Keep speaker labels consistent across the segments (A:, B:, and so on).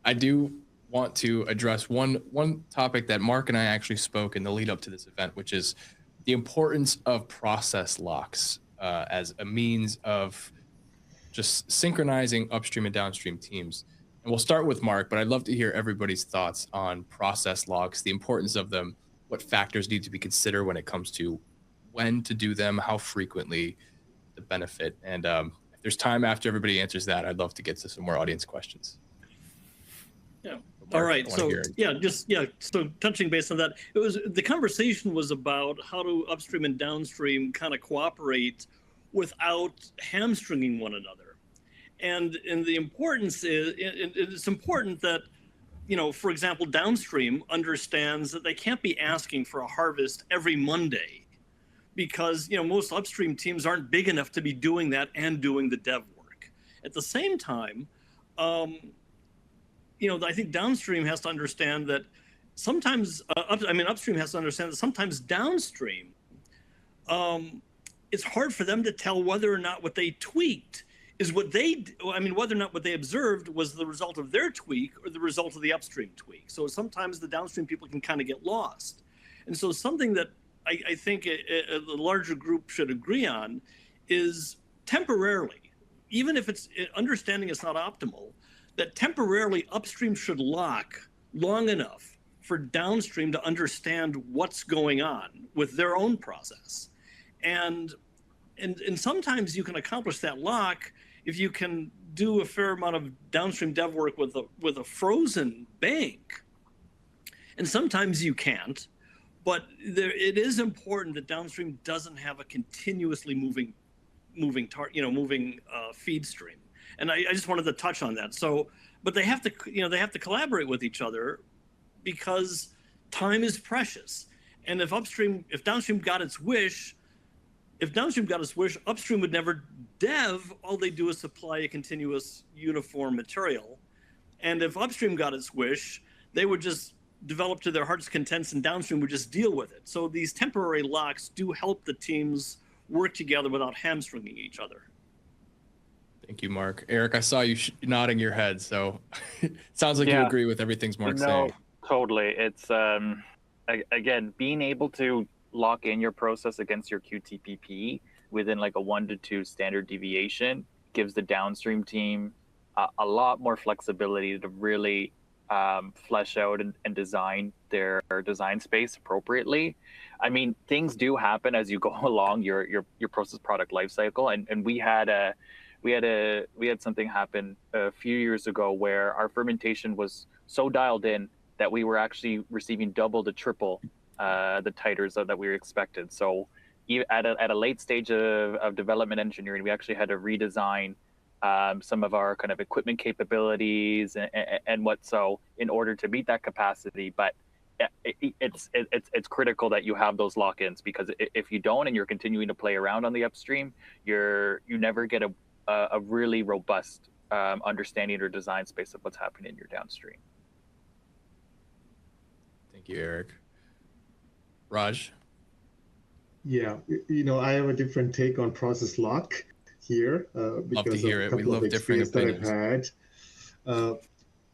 A: I do want to address one topic that Mark and I actually spoke in the lead up to this event, which is the importance of process locks as a means of just synchronizing upstream and downstream teams. And we'll start with Mark, but I'd love to hear everybody's thoughts on process locks, the importance of them, what factors need to be considered when it comes to when to do them, how frequently, the benefit. And if there's time after everybody answers that, I'd love to get to some more audience questions.
B: Yeah.
A: Mark,
B: all right. So
A: yeah.
B: So touching base on that, the conversation was about how do upstream and downstream kind of cooperate without hamstringing one another. And the importance is, it's important that, for example, downstream understands that they can't be asking for a harvest every Monday because, most upstream teams aren't big enough to be doing that and doing the dev work. At the same time, I think downstream has to understand that sometimes, upstream has to understand that sometimes downstream, it's hard for them to tell whether or not what they tweaked is whether or not what they observed was the result of their tweak or the result of the upstream tweak. So sometimes the downstream people can kind of get lost. And so something that I think the larger group should agree on is temporarily, even if it's understanding it's not optimal, that temporarily upstream should lock long enough for downstream to understand what's going on with their own process. And sometimes you can accomplish that lock if you can do a fair amount of downstream dev work with a frozen bank. And sometimes you can't, but it is important that downstream doesn't have a continuously moving feed stream. And I just wanted to touch on that. So, but they have to collaborate with each other because time is precious. And if downstream got its wish, upstream would never dev. All they do is supply a continuous uniform material. And if upstream got its wish, they would just develop to their heart's content and downstream would just deal with it. So these temporary locks do help the teams work together without hamstringing each other.
A: Thank you, Mark. Eric, I saw you nodding your head, so it sounds like you agree with everything Mark's saying.
C: Totally. It's, again, being able to lock in your process against your QTPP within like a 1 to 2 standard deviation gives the downstream team a lot more flexibility to really flesh out and design their design space appropriately. I mean, things do happen as you go along your process product lifecycle, and we had something happen a few years ago where our fermentation was so dialed in that we were actually receiving double to triple the titers that we were expected. So at a late stage of development engineering, we actually had to redesign some of our kind of equipment capabilities and what so in order to meet that capacity. But it's critical that you have those lock-ins, because if you don't and you're continuing to play around on the upstream, you never get a really robust understanding or design space of what's happening in your downstream.
A: Thank you, Eric. Raj?
D: Yeah, I have a different take on process lock here because
A: love to hear
D: of
A: it.
D: a
A: We
D: couple
A: love
D: of
A: differing
D: experience that
A: opinions.
D: I've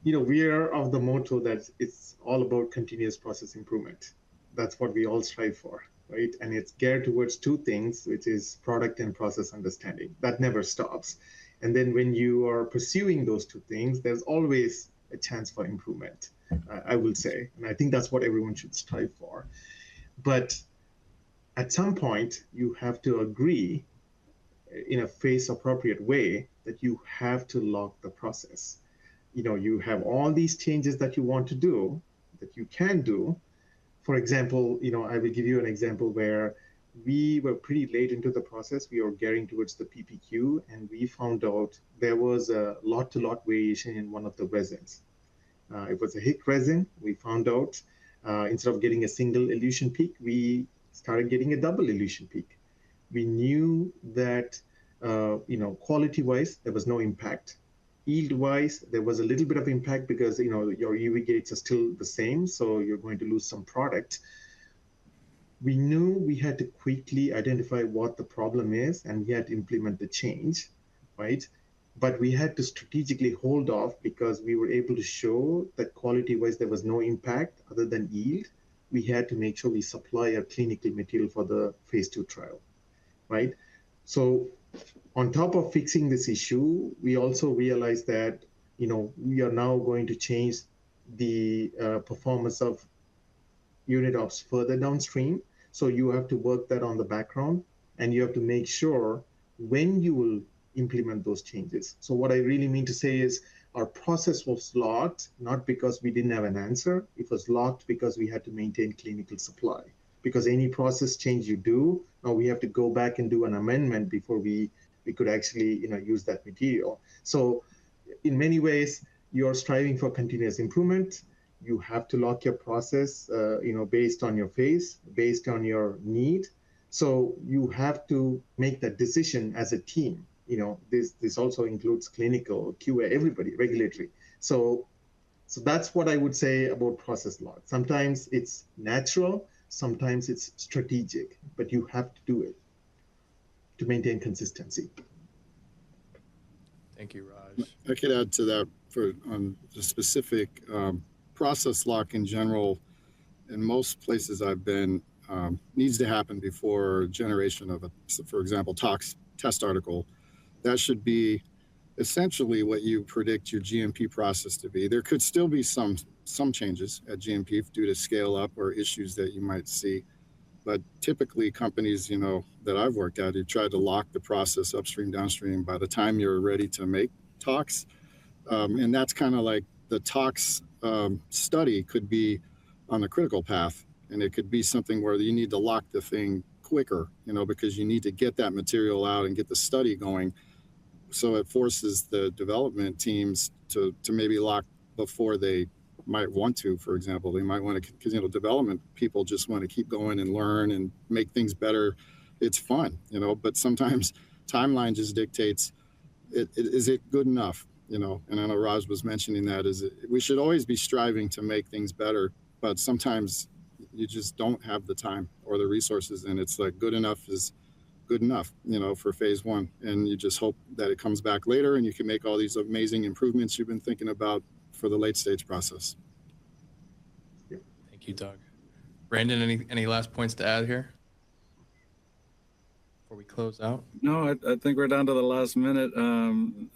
D: had. We are of the motto that it's all about continuous process improvement. That's what we all strive for, right? And it's geared towards two things, which is product and process understanding. That never stops. And then when you are pursuing those two things, there's always a chance for improvement, I will say. And I think that's what everyone should strive for. But at some point, you have to agree in a phase-appropriate way that you have to lock the process. You have all these changes that you want to do, that you can do. For example, I will give you an example where we were pretty late into the process. We were gearing towards the PPQ, and we found out there was a lot-to-lot variation in one of the resins. It was a HIC resin. We found out instead of getting a single elution peak, we started getting a double elution peak. We knew that, quality-wise, there was no impact. Yield-wise, there was a little bit of impact because, your UV gates are still the same, so you're going to lose some product. We knew we had to quickly identify what the problem is, and we had to implement the change, right? but we had to strategically hold off because we were able to show that quality-wise there was no impact other than yield. We had to make sure we supply a clinical material for the phase 2 trial, right? So on top of fixing this issue, we also realized that, we are now going to change the performance of unit ops further downstream. So you have to work that on the background, and you have to make sure when you will implement those changes. So what I really mean to say is our process was locked, not because we didn't have an answer. It was locked because we had to maintain clinical supply. Because any process change you do, now we have to go back and do an amendment before we could actually use that material. So in many ways, you're striving for continuous improvement. You have to lock your process, based on your phase, based on your need. So you have to make that decision as a team. This also includes clinical, QA, everybody, regulatory. So that's what I would say about process lock. Sometimes it's natural, sometimes it's strategic, but you have to do it to maintain consistency.
A: Thank you, Raj.
E: I could add to that on the specific process lock in general. In most places I've been, needs to happen before generation of for example, tox test article. That should be essentially what you predict your GMP process to be. There could still be some changes at GMP due to scale up or issues that you might see. But typically companies, that I've worked at, you try to lock the process upstream, downstream by the time you're ready to make tox. And that's kind of like the tox study could be on the critical path. And it could be something where you need to lock the thing quicker, because you need to get that material out and get the study going. So it forces the development teams to maybe lock before they might want to. For example, they might want to, because development people just want to keep going and learn and make things better. It's fun, but sometimes timeline just dictates is it good enough, and I know Raj was mentioning that we should always be striving to make things better, but sometimes you just don't have the time or the resources, and it's like good enough is good enough, for phase 1, and you just hope that it comes back later and you can make all these amazing improvements you've been thinking about for the late stage process.
A: Thank you, Doug. Brandon, any last points to add here before we close out?
F: No, I think we're down to the last minute. I'm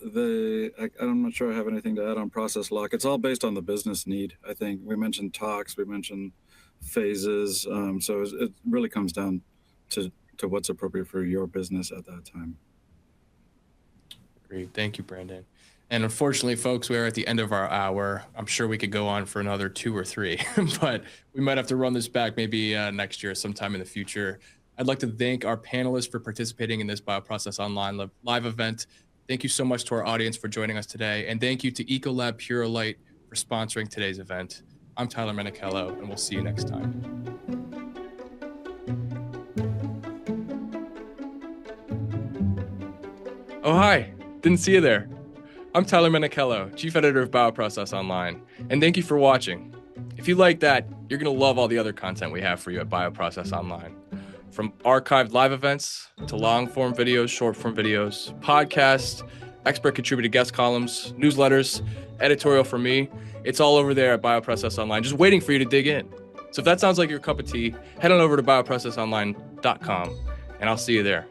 F: not sure I have anything to add on process lock. It's all based on the business need. I think we mentioned tox, we mentioned phases. So it really comes down to what's appropriate for your business at that time.
A: Great. Thank you, Brandon. And unfortunately, folks, we are at the end of our hour. I'm sure we could go on for another 2 or 3, but we might have to run this back maybe next year, sometime in the future. I'd like to thank our panelists for participating in this Bioprocess Online live event. Thank you so much to our audience for joining us today. And thank you to Ecolab Purolite for sponsoring today's event. I'm Tyler Menichello, and we'll see you next time. Oh, hi. Didn't see you there. I'm Tyler Menichello, Chief Editor of Bioprocess Online, and thank you for watching. If you like that, you're going to love all the other content we have for you at Bioprocess Online. From archived live events to long-form videos, short-form videos, podcasts, expert contributed guest columns, newsletters, editorial from me, it's all over there at Bioprocess Online, just waiting for you to dig in. So if that sounds like your cup of tea, head on over to bioprocessonline.com, and I'll see you there.